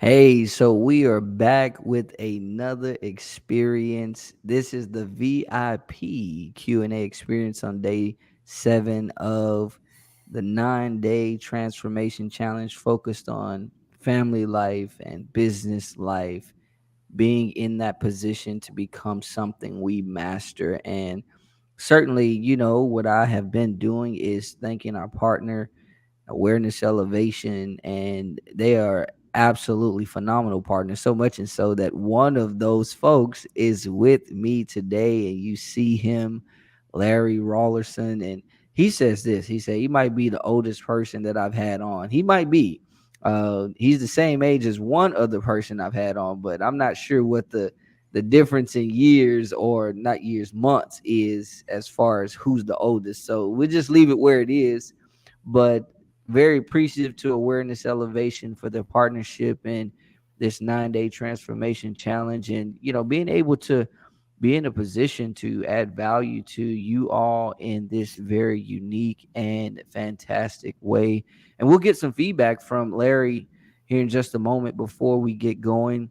Hey, so we are back with another experience. This is the VIP Q&A experience on day 7 of the 9-day transformation challenge focused on family life and business life, being in that position to become something we master. And certainly, what I have been doing is thanking our partner Awareness Elevation, and they are absolutely phenomenal partners. So much and so that one of those folks is with me today, and you see him, Larry Raulerson, and he says this. He said he might be the oldest person that I've had on. He might be. He's the same age as one other person I've had on, but I'm not sure what the difference in years, or not years, months, is as far as who's the oldest. So we'll just leave it where it is. But very appreciative to Awareness Elevation for their partnership in this 9-day transformation challenge, and being able to be in a position to add value to you all in this very unique and fantastic way. And we'll get some feedback from Larry here in just a moment before we get going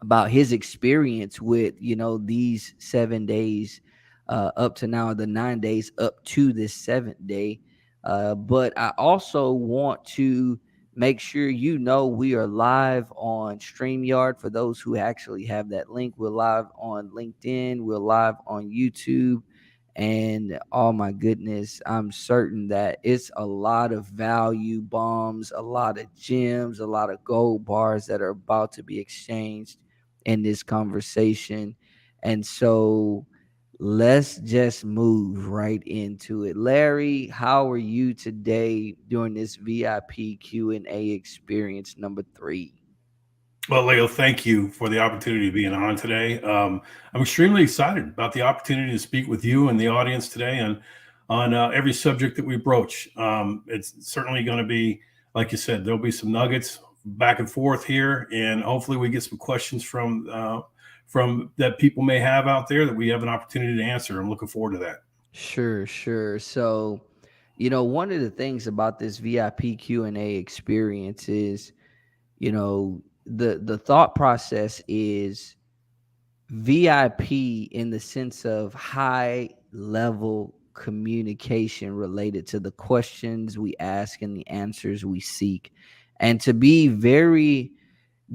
about his experience with these 7 days, up to now, the 9 days up to this seventh day. But I also want to make sure we are live on StreamYard. For those who actually have that link, we're live on LinkedIn, we're live on YouTube. And oh my goodness, I'm certain that it's a lot of value bombs, a lot of gems, a lot of gold bars that are about to be exchanged in this conversation. And so let's just move right into it. Larry, how are you today during this VIP Q&A experience number 3? Well, Leo, thank you for the opportunity of being on today. I'm extremely excited about the opportunity to speak with you and the audience today on every subject that we broach. It's certainly going to be, like you said, there'll be some nuggets back and forth here, and hopefully we get some questions from that people may have out there that we have an opportunity to answer. I'm looking forward to that. Sure, sure. So, one of the things about this VIP Q&A experience is, the thought process is VIP in the sense of high level communication related to the questions we ask and the answers we seek. And to be very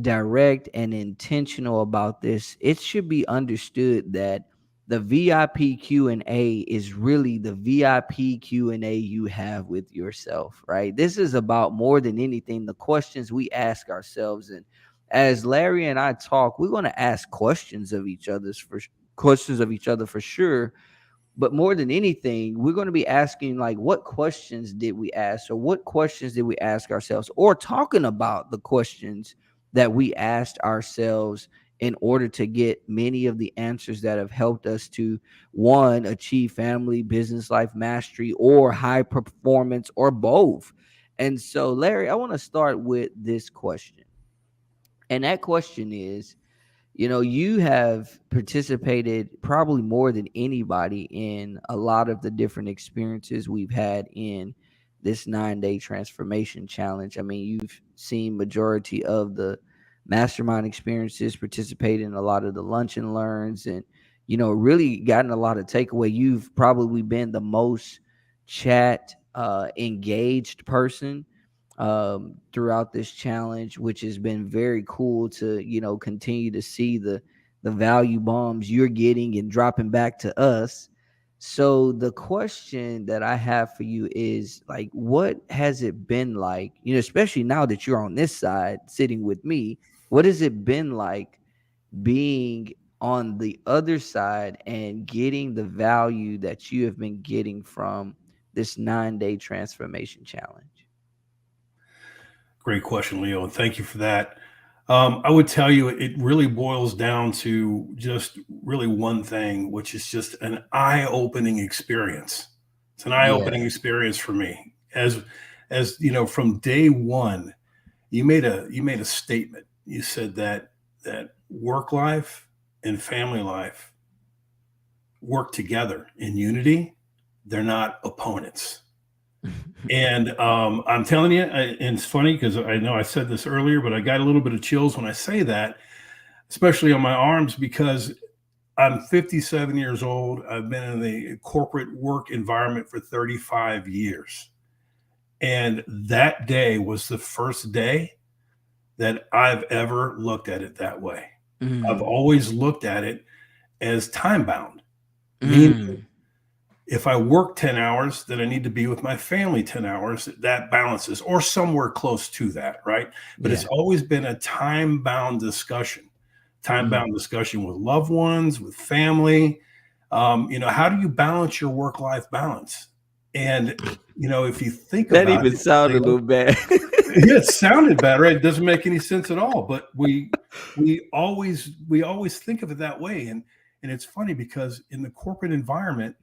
direct and intentional about this, it should be understood that the VIP Q&A is really the VIP Q&A you have with yourself, right? This is about more than anything the questions we ask ourselves. And as Larry and I talk, we're going to ask questions of each other for sure, but more than anything, we're going to be asking, like, what questions did we ask, or what questions did we ask ourselves, or talking about the questions that we asked ourselves in order to get many of the answers that have helped us to, one, achieve family, business, life mastery, or high performance, or both. And so, Larry, I want to start with this question. And that question is, you have participated probably more than anybody in a lot of the different experiences we've had in this 9-day transformation challenge. I mean, you've seen majority of the mastermind experiences, participated in a lot of the lunch and learns, and really gotten a lot of takeaway. You've probably been the most chat engaged person throughout this challenge, which has been very cool to continue to see the value bombs you're getting and dropping back to us. So the question that I have for you is, like, what has it been like, especially now that you're on this side sitting with me, what has it been like being on the other side and getting the value that you have been getting from this 9-day transformation challenge? Great question, Leo, and thank you for that. I would tell you it really boils down to just really one thing, which is just an eye-opening experience. It's an eye-opening Yeah. experience for me. As you know, from day one, you made a statement. You said that work life and family life work together in unity. They're not opponents. And I'm telling you, and it's funny because I know I said this earlier, but I got a little bit of chills when I say that, especially on my arms, because I'm 57 years old. I've been in the corporate work environment for 35 years. And that day was the first day that I've ever looked at it that way. I've Mm, always looked at it as time bound, meaning mm, if I work 10 hours, then I need to be with my family 10 hours. That balances or somewhere close to that, right? But it's yeah. always been a time Mm. bound discussion with loved ones, with family. How do you balance your work life balance? And, if you think That about even it, sounded a Leo, little bad. yeah, it sounded bad, right? It doesn't make any sense at all. But we always think of it that way. And it's funny because in the corporate environment,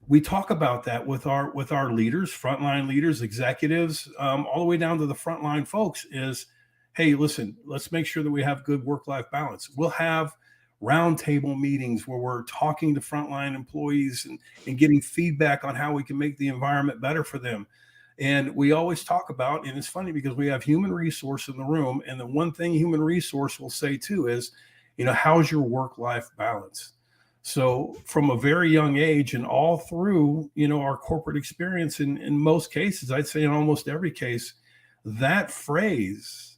we talk about that with our leaders, frontline leaders, executives, all the way down to the frontline folks. Is hey, listen, let's make sure that we have good work life balance. We'll have roundtable meetings where we're talking to frontline employees and getting feedback on how we can make the environment better for them. And we always talk about, and it's funny because we have human resource in the room, and the one thing human resource will say too is, how's your work life balance? So from a very young age and all through, our corporate experience in most cases, I'd say in almost every case, that phrase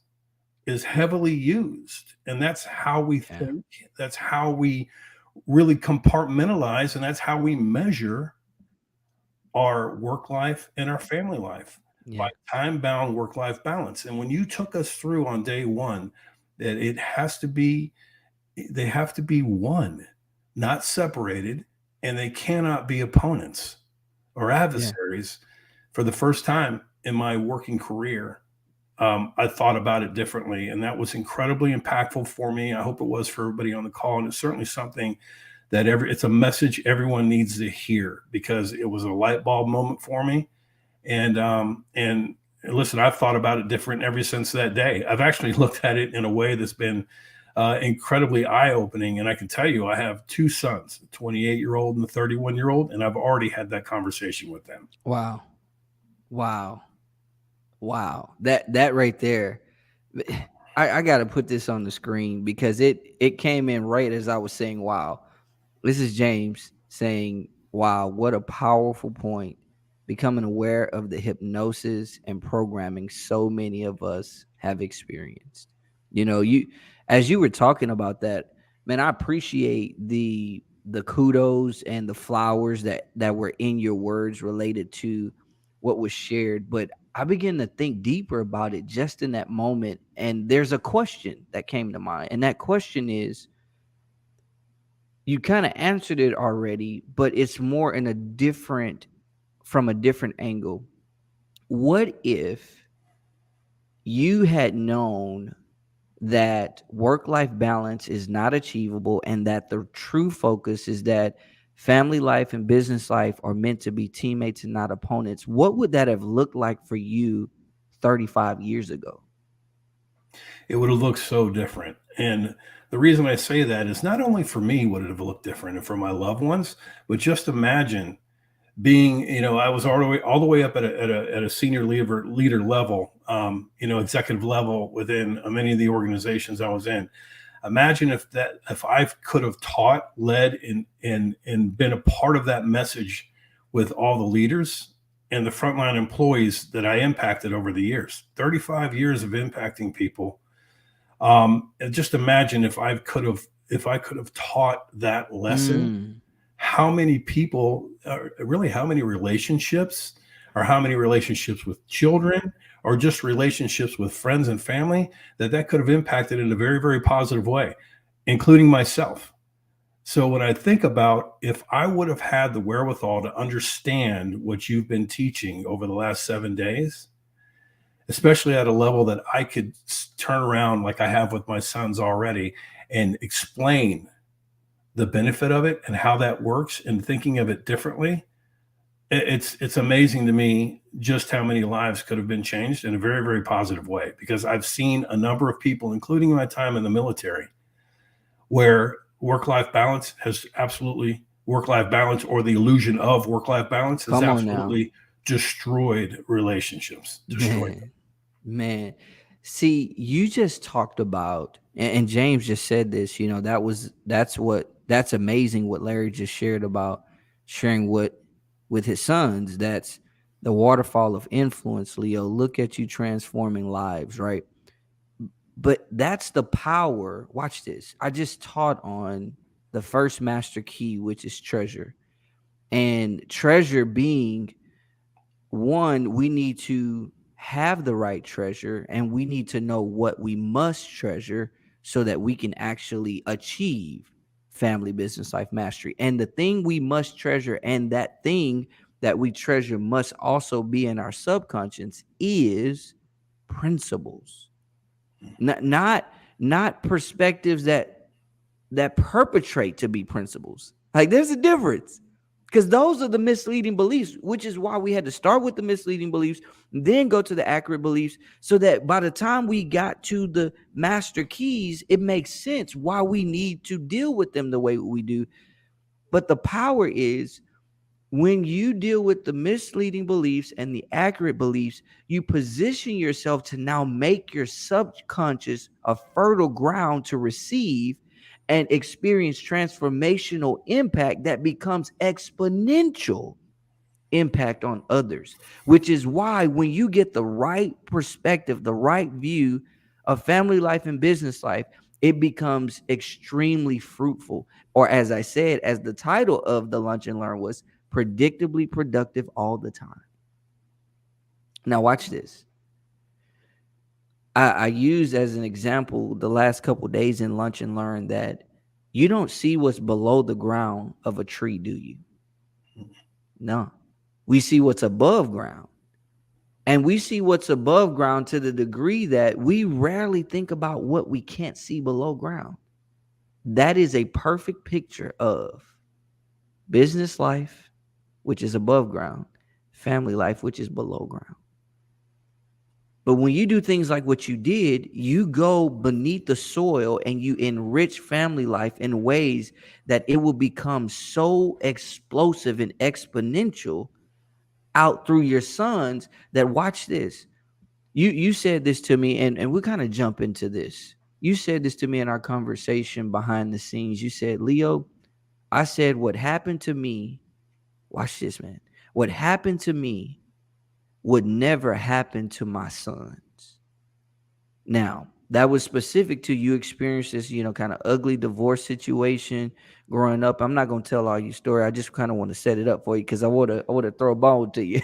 is heavily used. And that's how we Yeah, think. That's how we really compartmentalize. And that's how we measure our work life and our family life by yeah, time bound work life balance. And when you took us through on day one, that they have to be one, not separated, and they cannot be opponents or yeah. adversaries. For the first time in my working career, I thought about it differently, and that was incredibly impactful for me. I hope it was for everybody on the call, and it's certainly something that it's a message everyone needs to hear because it was a light bulb moment for me. And listen, I've thought about it different ever since that day. I've actually looked at it in a way that's been incredibly eye opening. And I can tell you, I have two sons, a 28-year-old and a 31-year-old, and I've already had that conversation with them. Wow. Wow. Wow. That right there. I gotta put this on the screen because it came in right as I was saying wow. This is James saying, wow, what a powerful point. Becoming aware of the hypnosis and programming so many of us have experienced. You as you were talking about that, man, I appreciate the kudos and the flowers that were in your words related to what was shared. But I began to think deeper about it just in that moment. And there's a question that came to mind. And that question is, you kind of answered it already, but it's more in a different from a different angle. What if you had known that work life balance is not achievable and that the true focus is that family life and business life are meant to be teammates and not opponents? What would that have looked like for you 35 years ago? It would have looked so different. And the reason I say that is not only for me would it have looked different and for my loved ones, but just imagine being, I was all the way up at a senior leader level, executive level within many of the organizations I was in. Imagine if I could have taught, led, and been a part of that message with all the leaders and the frontline employees that I impacted over the years. 35 years of impacting people. And just imagine if I could have taught that lesson, Mm, how many people, really how many relationships, or how many relationships with children, or just relationships with friends and family that could have impacted in a very, very positive way, including myself. So when I think about if I would have had the wherewithal to understand what you've been teaching over the last 7 days, especially at a level that I could turn around like I have with my sons already and explain the benefit of it and how that works and thinking of it differently. It's amazing to me just how many lives could have been changed in a very, very positive way, because I've seen a number of people, including my time in the military, where work life balance or the illusion of work life balance has come on now. absolutely destroyed relationships, destroyed them. Man, man. See, you just talked about, and James just said this, that's amazing what Larry just shared about sharing what with his sons. That's the waterfall of influence, Leo. Look at you transforming lives, right? But that's the power. Watch this. I just taught on the first master key, which is treasure. And treasure being one, we need to have the right treasure and we need to know what we must treasure so that we can actually achieve family business life mastery. And the thing we must treasure and that thing that we treasure must also be in our subconscious is principles. Not perspectives that perpetrate to be principles. Like there's a difference. Because those are the misleading beliefs, which is why we had to start with the misleading beliefs, then go to the accurate beliefs, so that by the time we got to the master keys, it makes sense why we need to deal with them the way we do. But the power is when you deal with the misleading beliefs and the accurate beliefs, you position yourself to now make your subconscious a fertile ground to receive and experience transformational impact that becomes exponential impact on others, which is why when you get the right perspective, the right view of family life and business life, it becomes extremely fruitful. Or, as I said, as the title of the Lunch and Learn was, predictably productive all the time. Now, watch this. I used as an example the last couple of days in Lunch and Learn that you don't see what's below the ground of a tree, do you? No. We see what's above ground. And we see what's above ground to the degree that we rarely think about what we can't see below ground. That is a perfect picture of business life, which is above ground, family life, which is below ground. But when you do things like what you did, you go beneath the soil and you enrich family life in ways that it will become so explosive and exponential out through your sons that, watch this. You said this to me, and we kind of jump into this. You said this to me in our conversation behind the scenes. You said, Leo, I said, what happened to me, watch this, man. What happened to me would never happen to my sons. Now, that was specific to you experienced this, kind of ugly divorce situation growing up. I'm not going to tell all your story. I just kind of want to set it up for you because I want to throw a bone to you.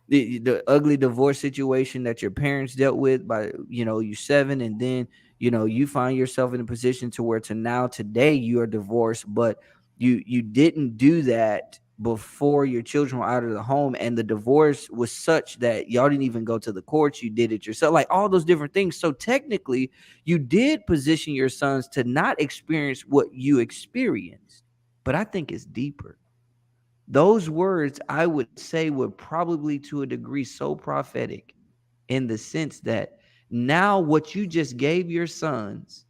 The ugly divorce situation that your parents dealt with by, you're 7, and then, you find yourself in a position to where to now today you are divorced, but you didn't do that before your children were out of the home, and the divorce was such that y'all didn't even go to the courts. You did it yourself, like all those different things. So technically you did position your sons to not experience what you experienced, but I think it's deeper. Those words, I would say, were probably to a degree so prophetic in the sense that now what you just gave your sons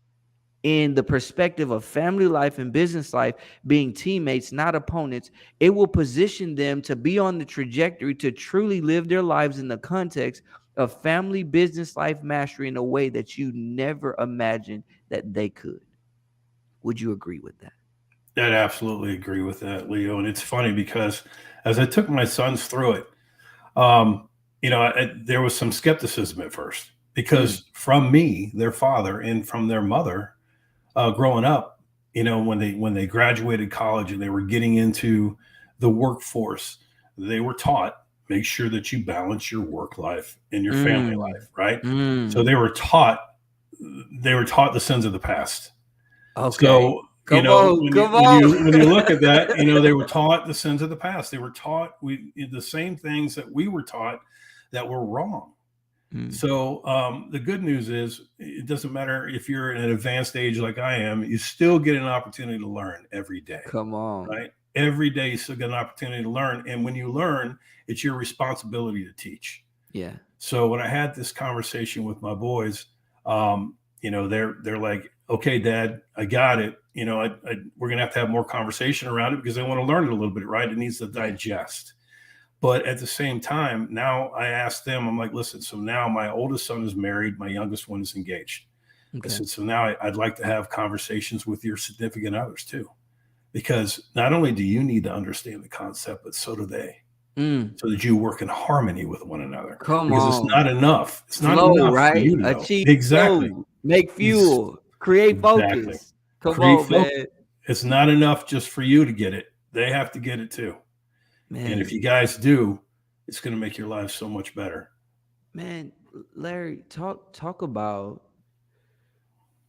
in the perspective of family life and business life being teammates, not opponents, it will position them to be on the trajectory to truly live their lives in the context of family business life mastery in a way that you never imagined that they could. Would you agree with that? I'd absolutely agree with that, Leo. And it's funny because as I took my sons through it, um, there was some skepticism at first because from me, their father, and from their mother, growing up, when they graduated college and they were getting into the workforce, they were taught make sure that you balance your work life and your family Mm, life, right? So mm. they were taught the sins of the past. Okay. So, Come on, when come you when on. you when you look at that, they were taught the sins of the past. They were taught the same things that we were taught that were wrong. Mm, So the good news is it doesn't matter if you're in an advanced age like I am, you still get an opportunity to learn every day, come on. right? Every day you still get an opportunity to learn. And when you learn, it's your responsibility to teach. Yeah. So when I had this conversation with my boys, they're like, "Okay, Dad, I got it. We're gonna have to have more conversation around it because I want to learn it a little bit, right? It needs to Yeah. digest." But at the same time, now I asked them, I'm like, listen, so now my oldest son is married, my youngest one is engaged. I Okay. said, so now I'd like to have conversations with your significant others too, because not only do you need to understand the concept, but so do they, Mm. so that you work in harmony with one another. Come Because it's on. not enough. It's not Flow, enough for right? you to know. Achieve Exactly. flow. Make Ex- fuel. Create Exactly. focus. Come Create on, focus. man. It's not enough just for you to get it. They have to get it too. And if Man, you guys do, it's going to make your life so much better. man, Larry, talk about.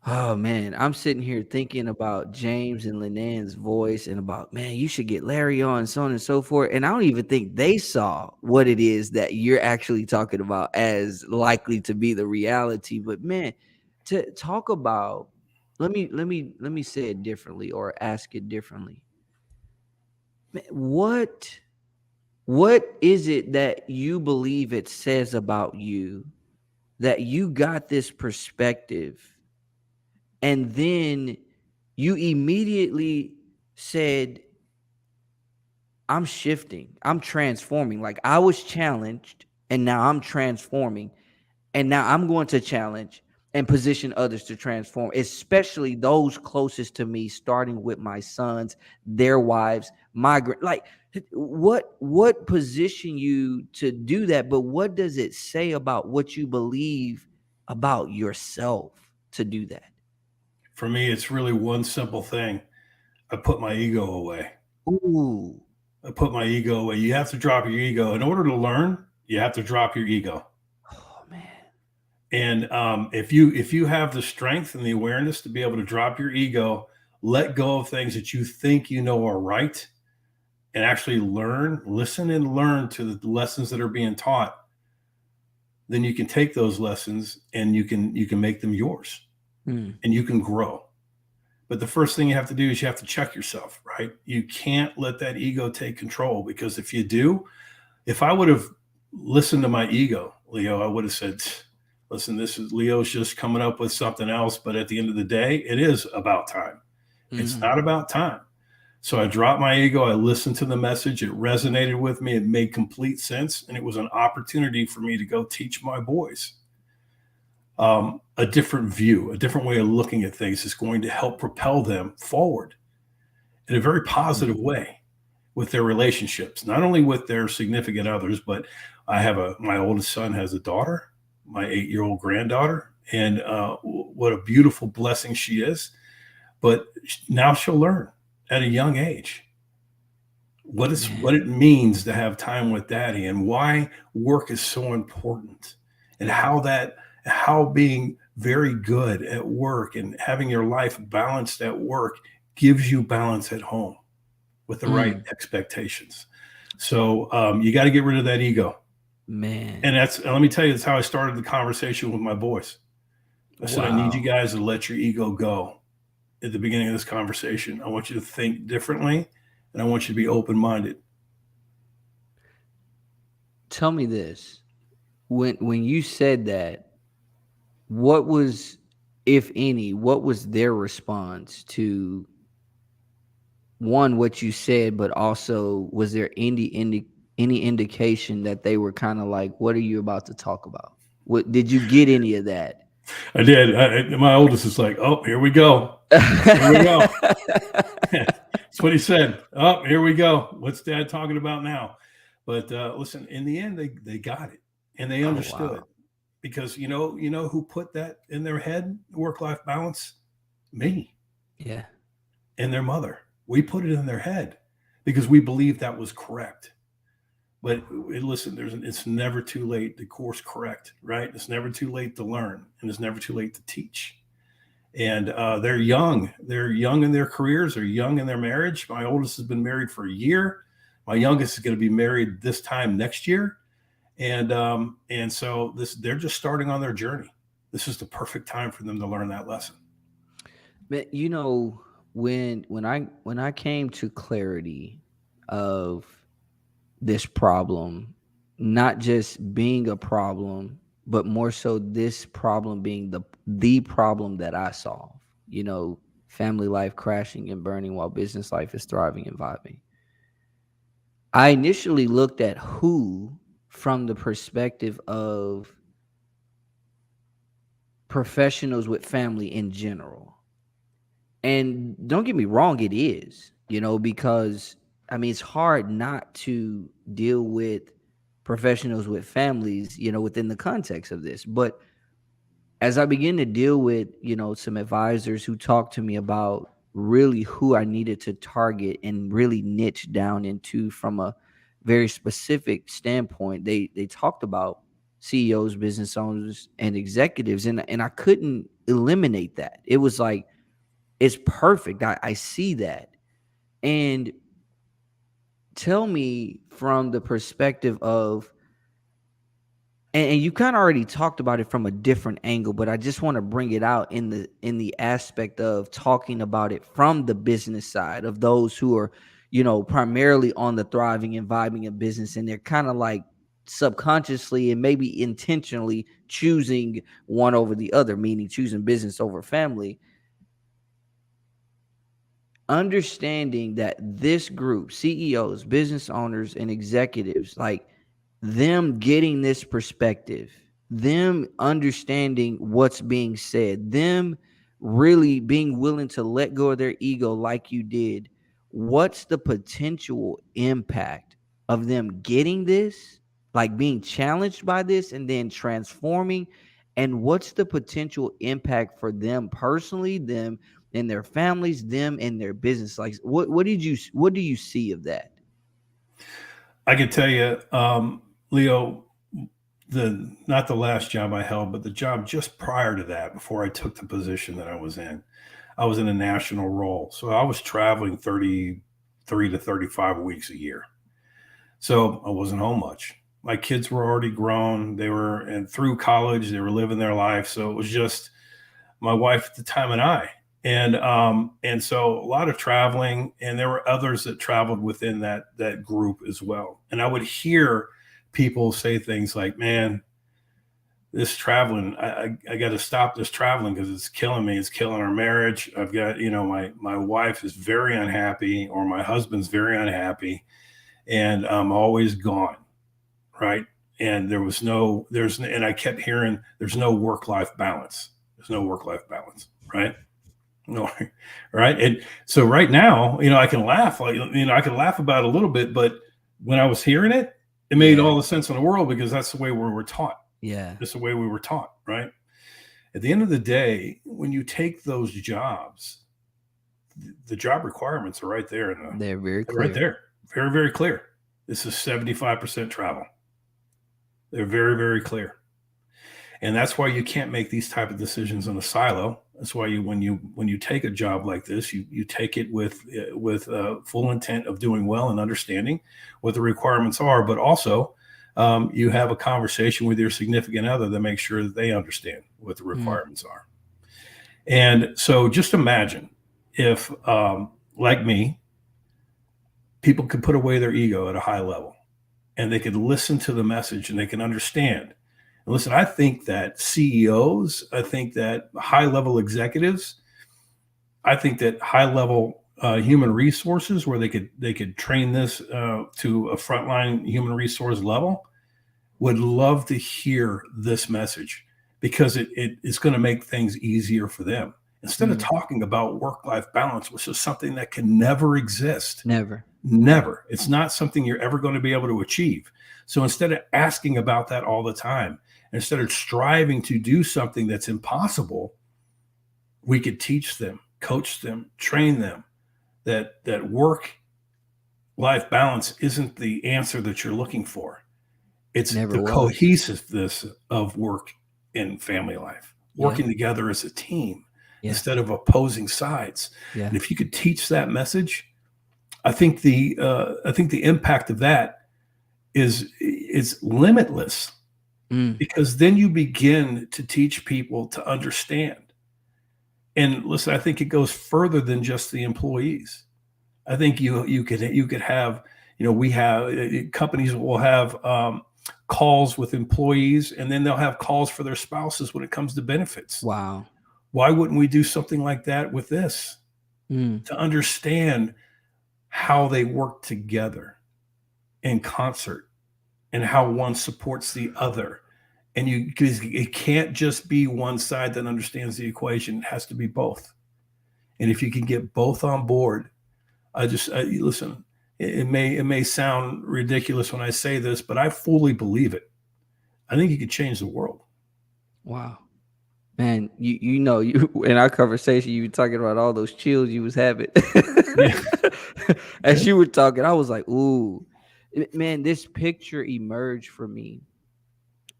Oh man, I'm sitting here thinking about James and Lennan's voice and about, man, you should get Larry on, so on and so forth. And I don't even think they saw what it is that you're actually talking about as likely to be the reality. But man, to talk about, let me say it differently or ask it differently. Man, what is it that you believe it says about you that you got this perspective and then you immediately said, I'm shifting, I'm transforming? Like, I was challenged and now I'm transforming, and now I'm going to challenge and position others to transform, especially those closest to me, starting with my sons, their wives, like, what position you to do that? But what does it say about what you believe about yourself to do that? For me, it's really one simple thing. I put my ego away. Ooh. I put my ego away. You have to drop your ego. In order to learn, you have to drop your ego. Oh man. And if you have the strength and the awareness to be able to drop your ego, let go of things that you think you know are right, and actually learn, listen, and learn to the lessons that are being taught, then you can take those lessons and you can make them yours, Mm. and you can grow. But the first thing you have to do is you have to check yourself, right? You can't let that ego take control, because if you do, if I would have listened to my ego, Leo, I would have said, listen, this is Leo's just coming up with something else. But at the end of the day, it is about time. It's Mm. not about time. So I dropped my ego. I listened to the message. It resonated with me. It made complete sense. And it was an opportunity for me to go teach my boys a different view, a different way of looking at things is going to help propel them forward in a very positive Mm. way with their relationships, not only with their significant others, but my oldest son has a daughter, my 8-year-old granddaughter, and what a beautiful blessing she is. But now she'll learn at a young age what Man. it means to have time with daddy, and why work is so important, and how being very good at work and having your life balanced at work gives you balance at home with the right Mm. expectations. So you got to get rid of that ego. Man. And let me tell you, that's how I started the conversation with my boys. I said, I need you Wow. guys to let your ego go at the beginning of this conversation. I want you to think differently, and I want you to be open minded. Tell me this. When you said that, what was, if any, what was their response to one, what you said, but also was there any indication that they were kind of like, what are you about to talk about? What did you get any of that? I did. My oldest is like, oh, here we go. Here we go. That's what he said. Oh, here we go. What's dad talking about now? But listen, in the end, they got it, and they Oh understood, wow. because you know who put that in their head, work life balance? Me Yeah. and their mother. We put it in their head because we believed that was correct. But listen, it's never too late to course correct, right? It's never too late to learn, and it's never too late to teach. And they're young. They're young in their careers. They're young in their marriage. My oldest has been married for a year. My youngest is going to be married this time next year, and so they're just starting on their journey. This is the perfect time for them to learn that lesson. Man, when I came to clarity of this problem not just being a problem, but more so this problem being the problem that I solve. Family life crashing and burning while business life is thriving and vibing. I initially looked at who from the perspective of professionals with family in general. And don't get me wrong, it is, because I mean, it's hard not to deal with professionals with families, within the context of this. But as I begin to deal with, some advisors who talked to me about really who I needed to target and really niche down into from a very specific standpoint, they talked about CEOs, business owners, and executives, and I couldn't eliminate that. It was like it's perfect. I see that. And tell me from the perspective of, and you kind of already talked about it from a different angle, but I just want to bring it out in the aspect of talking about it from the business side of those who are, primarily on the thriving and vibing of business, and they're kind of like subconsciously and maybe intentionally choosing one over the other, meaning choosing business over family. Understanding that this group, CEOs, business owners, and executives, like them getting this perspective, them understanding what's being said, them really being willing to let go of their ego like you did, what's the potential impact of them getting this, like being challenged by this and then transforming? And what's the potential impact for them personally, them and their families, them and their business? Like, what do you see of that? I can tell you, Leo, the not the last job I held, but the job just prior to that, before I took the position that I was in a national role. So I was traveling 33 to 35 weeks a year. So I wasn't home much. My kids were already grown. They were and through college, they were living their life. So it was just my wife at the time and I. And so a lot of traveling, and there were others that traveled within that group as well. And I would hear people say things like, "Man, this traveling, I got to stop this traveling because it's killing me. It's killing our marriage. I've got, my wife is very unhappy, or my husband's very unhappy, and I'm always gone, right?" And and I kept hearing, "There's no work life balance. There's no work life balance, right?" No, right. And so right now, I can laugh, I can laugh about it a little bit, but when I was hearing it, it made Yeah. all the sense in the world, because that's the way we were taught. Yeah. That's the way we were taught, right? At the end of the day, when you take those jobs, the job requirements are right there, They're very they're right clear. there, very, very clear. This is 75% travel. They're very, very clear. And that's why you can't make these type of decisions in a silo. That's why when you take a job like this, you take it with full intent of doing well and understanding what the requirements are, but also you have a conversation with your significant other to make sure that they understand what the Mm. requirements are. And so just imagine if, like me, people could put away their ego at a high level, and they could listen to the message, and they can understand. And listen, I think that CEOs, I think that high level executives, I think that high level human resources, where they could train this to a frontline human resource level, would love to hear this message, because it is going to make things easier for them. Instead of Mm. talking about work life balance, which is something that can never exist, Never. never. It's not something you're ever going to be able to achieve. So instead of asking about that all the time, instead of striving to do something that's impossible, we could teach them, coach them, train them that work life balance isn't the answer that you're looking for. It's Never the was. cohesiveness of work and family life, Yeah. working together as a team Yeah. instead of opposing sides. Yeah. And if you could teach that message, I think the impact of that is limitless, Mm. because then you begin to teach people to understand. And listen, I think it goes further than just the employees. I think you could have, we have companies will have calls with employees, and then they'll have calls for their spouses when it comes to benefits. Wow. Why wouldn't we do something like that with this, Mm. to understand how they work together? in concert and how one supports the other. And because it can't just be one side that understands the equation, it has to be both. And if you can get both on board, listen. It may sound ridiculous when I say this, but I fully believe it. I think you could change the world. Wow. Man, you in our conversation you were talking about all those chills you was having. Yeah, As you were talking, I was like, ooh. Man, this picture emerged for me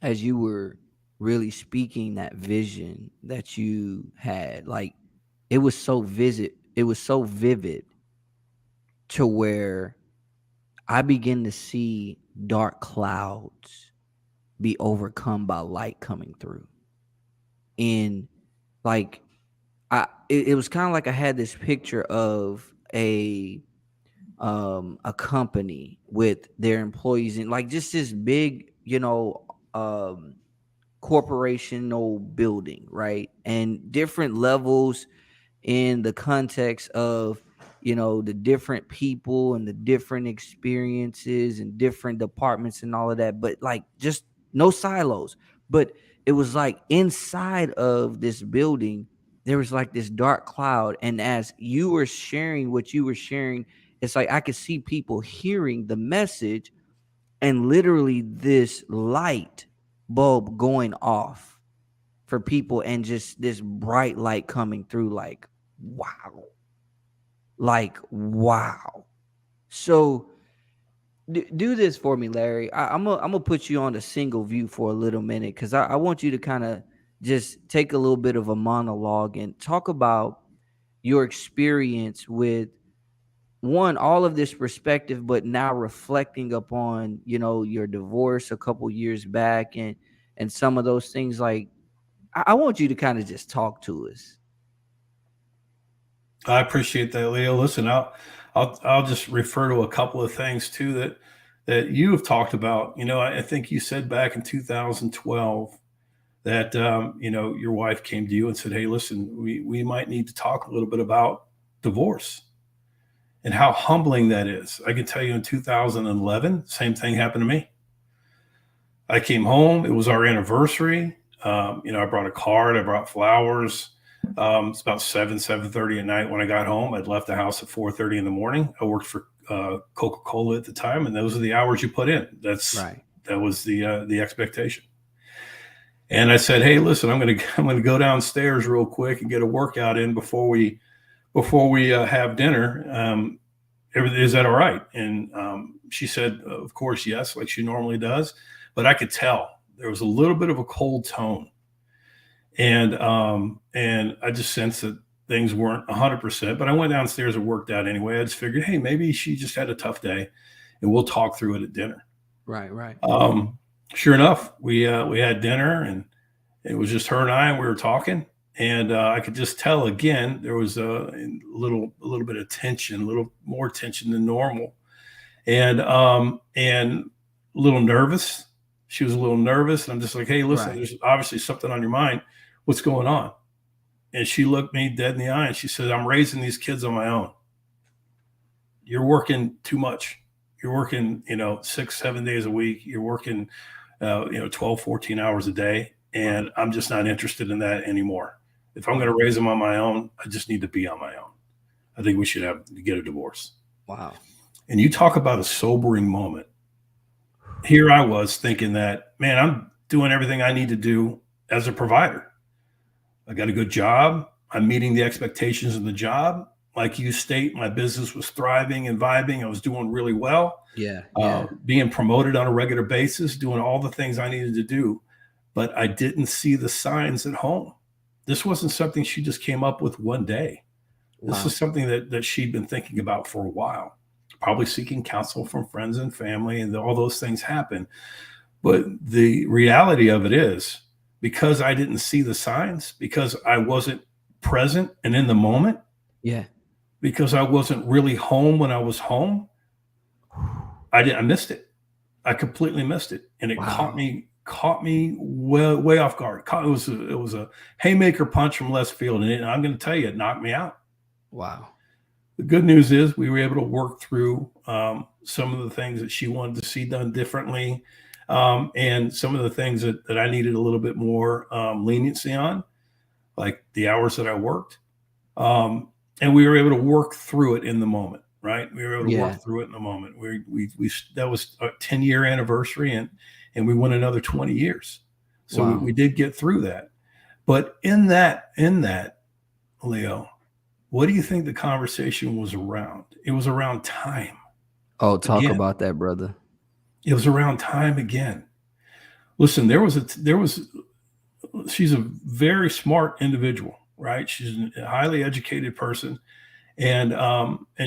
as you were really speaking that vision that you had. Like it was so vivid to where I begin to see dark clouds be overcome by light coming through. And like it was kind of like I had this picture of a company with their employees and like just this big, um corporational building, right? And different levels in the context of the different people and the different experiences and different departments and all of that, but like just no silos. But it was like inside of this building there was like this dark cloud, and as you were sharing what you were sharing, it's like I could see people hearing the message and literally this light bulb going off for people and just this bright light coming through, wow. Like, wow. So do this for me, Larry. I'm gonna put you on a single view for a little minute because I want you to kind of just take a little bit of a monologue and talk about your experience with one, all of this perspective, but now reflecting upon your divorce a couple years back and some of those things. Like, I want you to kind of just talk to us. I appreciate that, Leo. Listen, I'll just refer to a couple of things too that you have talked about. I think you said back in 2012 that your wife came to you and said, "Hey, listen, we might need to talk a little bit about divorce." And how humbling that is. I can tell you in 2011, same thing happened to me. I came home. It was our anniversary. I brought a card. I brought flowers. It's about 7:30 at night when I got home. I'd left the house at 4:30 in the morning. I worked for Coca-Cola at the time, and those are the hours you put in. Right. That was the expectation. And I said, "Hey, listen, I'm gonna go downstairs real quick and get a workout in before we have dinner. Is that all right?" And she said, "Of course, yes," like she normally does. But I could tell there was a little bit of a cold tone, and I just sensed that things weren't 100%. But I went downstairs and worked out anyway. I just figured, hey, maybe she just had a tough day, and we'll talk through it at dinner. Right. Right. Sure enough, we had dinner, and it was just her and I, and we were talking. And I could just tell again there was a little bit of tension, a little more tension than normal, and a little nervous. She was a little nervous, and I'm just like, "Hey, listen, Right. there's obviously something on your mind. What's going on?" And she looked me dead in the eye, and she said, "I'm raising these kids on my own. You're working too much. You're working, 6, 7 days a week. You're working, 12, 14 hours a day, and Right. I'm just not interested in that anymore. If I'm going to raise them on my own, I just need to be on my own. I think we should get a divorce." Wow. And you talk about a sobering moment. Here I was thinking that, man, I'm doing everything I need to do as a provider. I got a good job. I'm meeting the expectations of the job. Like you state, my business was thriving and vibing. I was doing really well, Yeah. Yeah. being promoted on a regular basis, doing all the things I needed to do. But I didn't see the signs at home. This wasn't something she just came up with one day. This Wow. is something that she'd been thinking about for a while, probably seeking counsel from friends and family, and all those things happen. But the reality of it is, because I didn't see the signs, because I wasn't present and in the moment, Yeah. because I wasn't really home when I was home, I missed it. I completely missed it, and it Wow. caught me way off guard. It was a haymaker punch from left field, and I'm going to tell you, it knocked me out. Wow. The good news is we were able to work through some of the things that she wanted to see done differently, and some of the things that I needed a little bit more leniency on, like the hours that I worked. Um, and we were able to work through it in the moment, right? We were able to Yeah. work through it in the moment. We that was a 10-year anniversary, and we went another 20 years. So Wow. we did get through that. But in that, Leo, what do you think the conversation was around? It was around time Oh, talk again. about that, brother. It was around time again. Listen, there was she's a very smart individual, right? She's a highly educated person, and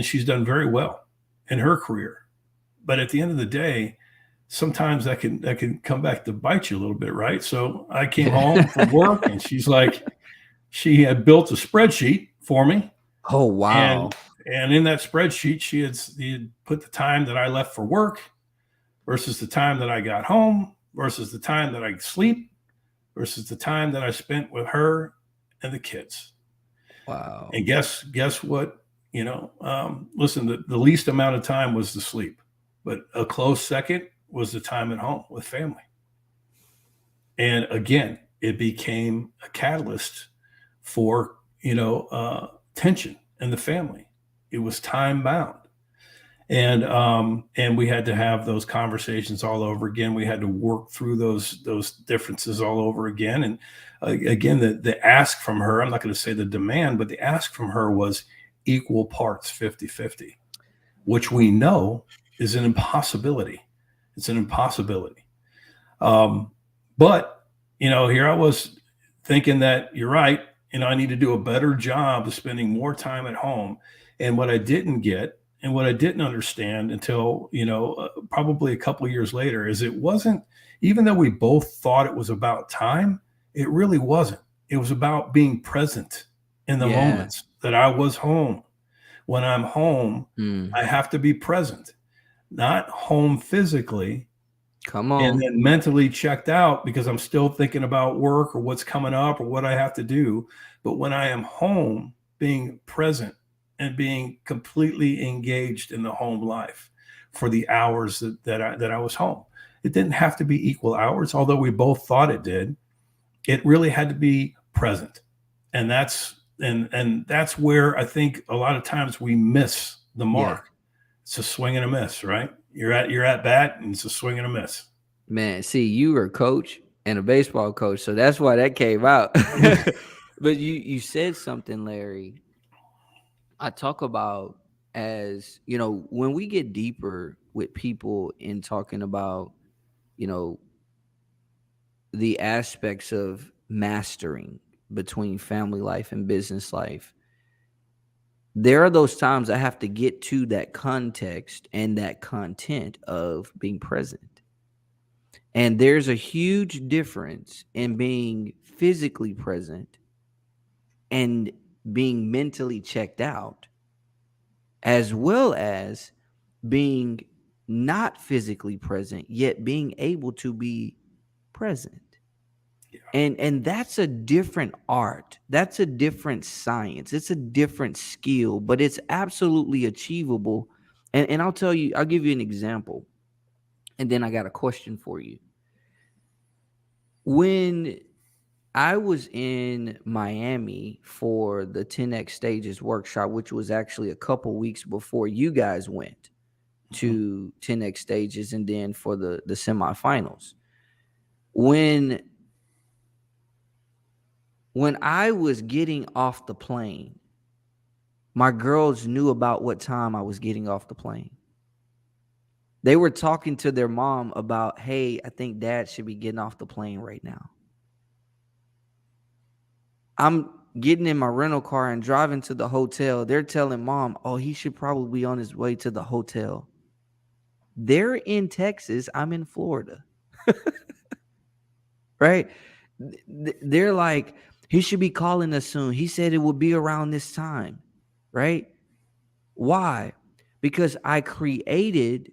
she's done very well in her career. But at the end of the day, sometimes that can come back to bite you a little bit, right? So I came home from work, and she's like, she had built a spreadsheet for me, Oh, and wow. and in that spreadsheet she had put the time that I left for work versus the time that I got home versus the time that I sleep versus the time that I spent with her and the kids. Wow. And guess what? Listen, the least amount of time was the sleep, but a close second was the time at home with family. And again, it became a catalyst for tension in the family. It was time bound, and we had to have those conversations all over again. We had to work through those differences all over again. And again, the ask from her, I'm not going to say the demand, but the ask from her was equal parts 50-50, which we know is an impossibility. It's an impossibility. um, but here I was thinking that you're right. I need to do a better job of spending more time at home. And what I didn't get and what I didn't understand until probably a couple of years later is it wasn't, even though we both thought it was about time, it really wasn't. It was about being present in the Yeah. moments that I was home. When I'm home, Mm. I have to be present, not home physically Come and on. then mentally checked out because I'm still thinking about work or what's coming up or what I have to do. But when I am home, being present and being completely engaged in the home life for the hours that I was home. It didn't have to be equal hours, although we both thought it did. It really had to be present. And that's where I think a lot of times we miss the Yeah. mark. It's a swing and a miss, right? You're at bat and it's a swing and a miss. Man, see, you were a coach and a baseball coach, so that's why that came out. But you said something, Larry. I talk about, as when we get deeper with people in talking about, you know, the aspects of mastering between family life and business life, there are those times I have to get to that context and that content of being present. And there's a huge difference in being physically present and being mentally checked out, as well as being not physically present, yet being able to be present. And that's a different art. That's a different science. It's a different skill, but it's absolutely achievable. And I'll tell you, I'll give you an example. And then I got a question for you. When I was in Miami for the 10X Stages workshop, which was actually a couple weeks before you guys went Mhm. to 10X Stages and then for the semifinals. When when I was getting off the plane, my girls knew about what time I was getting off the plane. They were talking to their mom about, "Hey, I think dad should be getting off the plane right now." I'm getting in my rental car and driving to the hotel. They're telling mom, "Oh, he should probably be on his way to the hotel." They're in Texas. I'm in Florida, right? They're like, "He should be calling us soon. He said it would be around this time," right? Why? Because I created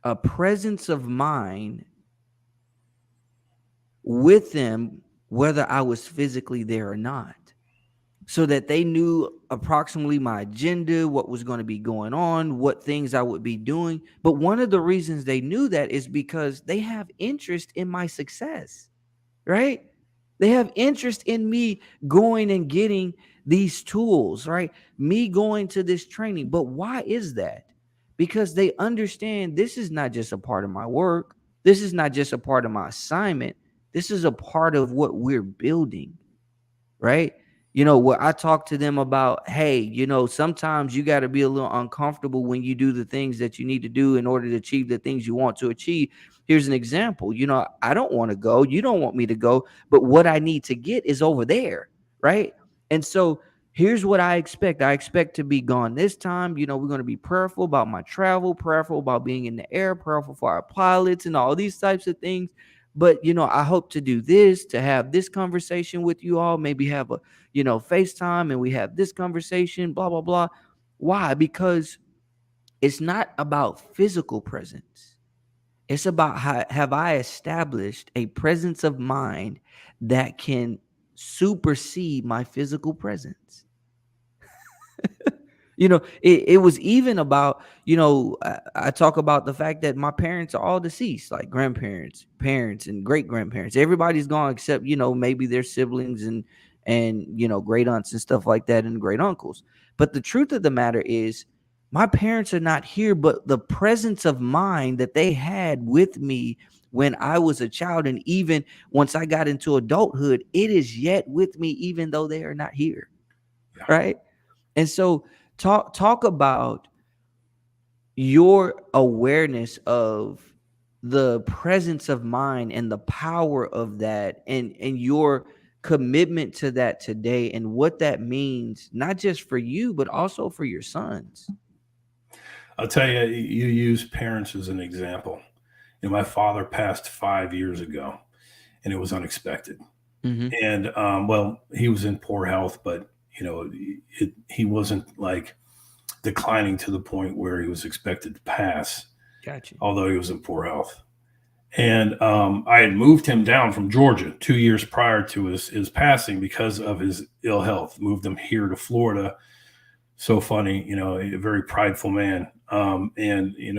a presence of mind with them, whether I was physically there or not. so that they knew approximately my agenda, what was going to be going on, what things I would be doing. But one of the reasons they knew that is because they have interest in my success, right? They have interest in me going and getting these tools, right? Me going to this training. But why is that? Because they understand this is not just a part of my work. This is not just a part of my assignment. This is a part of what we're building, right? Where I talk to them about, hey, sometimes you got to be a little uncomfortable when you do the things that you need to do in order to achieve the things you want to achieve. Here's an example. I don't want to go, you don't want me to go, but what I need to get is over there, right? And so here's what I expect to be gone this time. We're going to be prayerful about my travel, prayerful about being in the air, prayerful for our pilots and all these types of things. But I hope to do this, to have this conversation with you all, maybe have a FaceTime, and we have this conversation, blah blah blah. Why? Because it's not about physical presence. It's about how have I established a presence of mind that can supersede my physical presence. It was even about, I talk about the fact that my parents are all deceased, like grandparents, parents, and great grandparents. Everybody's gone except, maybe their siblings and great aunts and stuff like that, and great uncles. But the truth of the matter is, my parents are not here, but the presence of mind that they had with me when I was a child, and even once I got into adulthood, it is yet with me, even though they are not here. Yeah. Right. And so talk about your awareness of the presence of mind and the power of that, and your commitment to that today, and what that means, not just for you, but also for your sons. I'll tell you, you use parents as an example. My father passed 5 years ago, and it was unexpected. Mm-hmm. And well, he was in poor health, but he wasn't like declining to the point where he was expected to pass, Gotcha. although he was in poor health. And I had moved him down from Georgia 2 years prior to his passing because of his ill health. Moved him here to Florida. So funny, a very prideful man, and he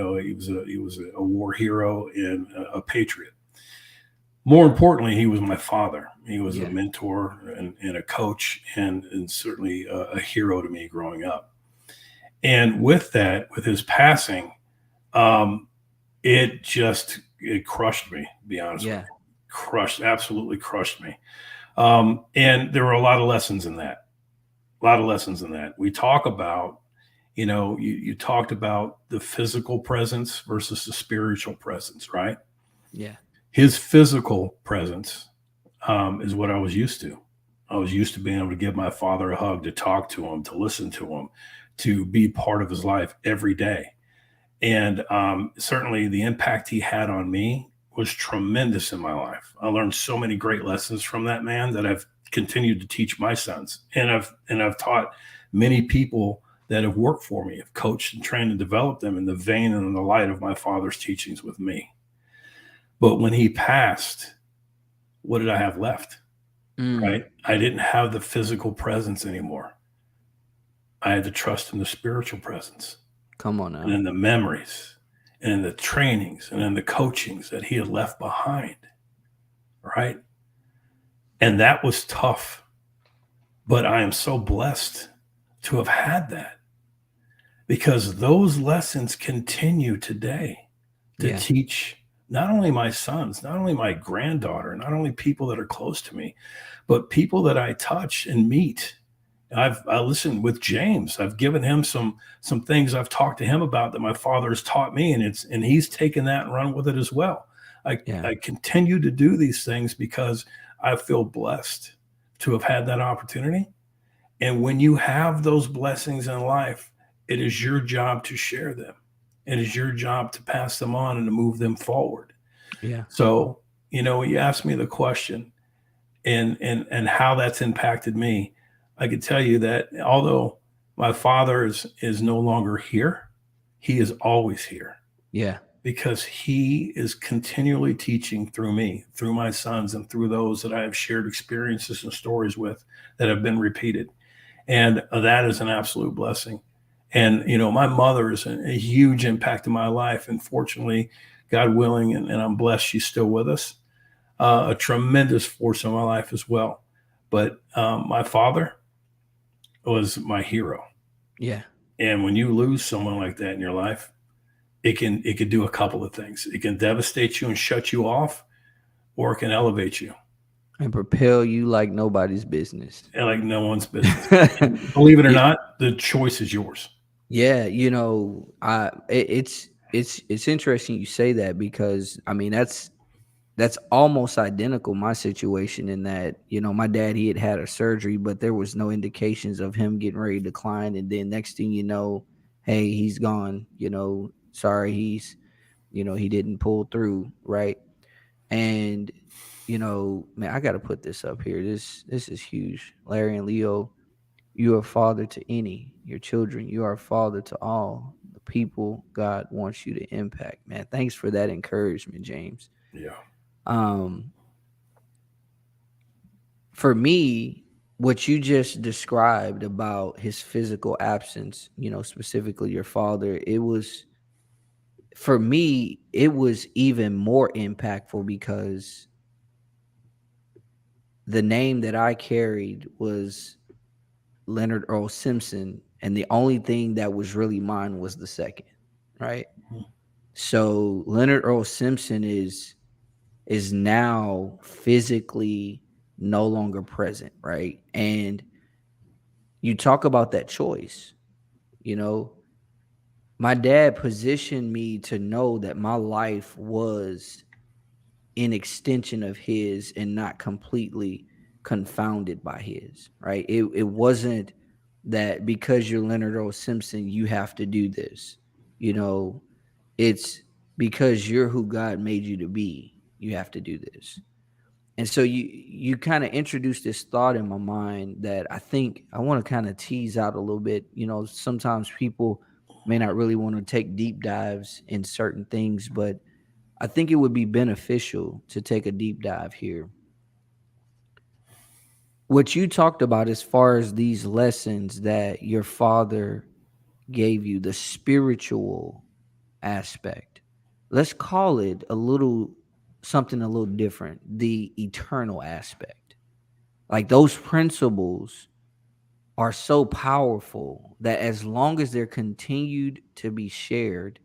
was a war hero and a patriot. More importantly, he was my father. He was a Yeah. mentor and a coach, and certainly a hero to me growing up. And with that, with his passing, um, it crushed me. To be honest with Yeah. you, absolutely crushed me. And there were a lot of lessons in that. A lot of lessons in that. We talk about, you talked about the physical presence versus the spiritual presence, right? Yeah. His physical presence is what I was used to. I was used to being able to give my father a hug, to talk to him, to listen to him, to be part of his life every day. And certainly the impact he had on me was tremendous in my life. I learned so many great lessons from that man that I've continued to teach my sons. And I've taught many people that have worked for me, have coached and trained and developed them in the vein and in the light of my father's teachings with me. But when he passed, what did I have left? Mm. Right? I didn't have the physical presence anymore. I had to trust in the spiritual presence, Come on and now. in the memories, and in the trainings, and in the coachings that he had left behind. Right? And that was tough. But I am so blessed to have had that, because those lessons continue today to Yeah. teach not only my sons, not only my granddaughter, not only people that are close to me, but people that I touch and meet. I listened with James. I've given him some things I've talked to him about that my father has taught me, and he's taken that and run with it as well. I Yeah. I continue to do these things because I feel blessed to have had that opportunity. And when you have those blessings in life, it is your job to share them. It is your job to pass them on and to move them forward. Yeah. So, you asked me the question, and how that's impacted me. I could tell you that although my father is no longer here, he is always here, Yeah. because he is continually teaching through me, through my sons, and through those that I have shared experiences and stories with that have been repeated. And that is an absolute blessing. And my mother is a huge impact in my life, and fortunately, God willing, and I'm blessed she's still with us. A tremendous force in my life as well. But my father was my hero. Yeah. And when you lose someone like that in your life, it can do a couple of things. It can devastate you and shut you off, or it can elevate you, And propel you like nobody's business. and like no one's business. And believe it or Yeah, not, the choice is yours. yeah, it's interesting you say that because I mean that's almost identical my situation in that my dad he had a surgery but there was no indications of him getting ready to decline, and then next thing you know, hey, he's gone. Sorry, he didn't pull through, right? And man, I got to put this up here. This is huge. Larry and Leo, you are father to any, your children. You are father to all the people God wants you to impact. Man, thanks for that encouragement, James. Yeah. Um, for me, what you just described about his physical absence, specifically your father, it was for me, it was even more impactful because the name that I carried was Leonard Earl Simpson, and the only thing that was really mine was the second, right? So Leonard Earl Simpson is now physically no longer present, right? And you talk about that choice, you know, my dad positioned me to know that my life was an extension of his and not completely confounded by his, right? It wasn't that because you're Leonard O. Simpson, you have to do this. You know, it's because you're who God made you to be, you have to do this. And so you kind of introduced this thought in my mind that I think I want to kind of tease out a little bit. Sometimes people may not really want to take deep dives in certain things, but I think it would be beneficial to take a deep dive here. What you talked about as far as these lessons that your father gave you, the spiritual aspect, let's call it a little something a little different, the eternal aspect. Like those principles are so powerful that as long as they're continued to be shared,